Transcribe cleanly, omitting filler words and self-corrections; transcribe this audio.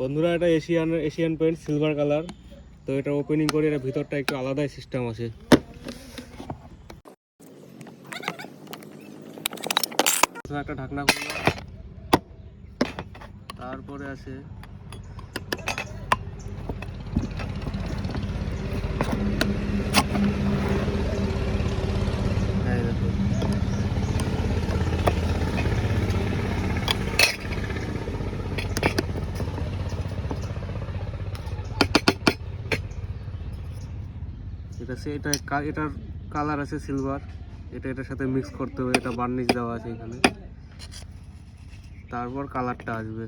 বন্ধুরা, এটা Asian paint silver colour. তো এটা ওপেনিং করে এটা ভিতরটা একটু আলাদাই সিস্টেম আছে। একটা ঢাকনা খুললাম, তারপরে আছে এটার কালার আছে সিলভার। এটার সাথে মিক্স করতে হবে, এটা বার্নিশ দেওয়া আছে এখানে, তারপর কালারটা আসবে।